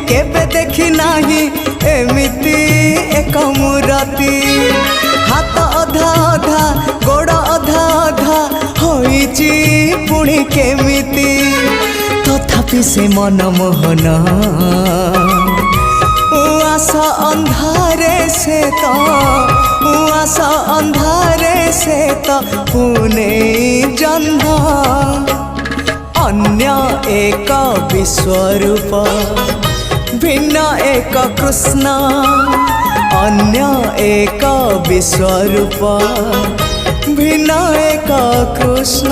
केबे देखी नाही एमिति एक मूरति हाथ अधा अधा गोड़ अधा अधा होइची पुणी केमिति तथापि से मनमोहन उआसा अंधारे से तो उआसा अंधारे से तो पुणे जन्म अन्य एक विश्वरूप भिन्न एक कृष्ण अन्य एक विश्वरूप भिन्न एक कृष्ण।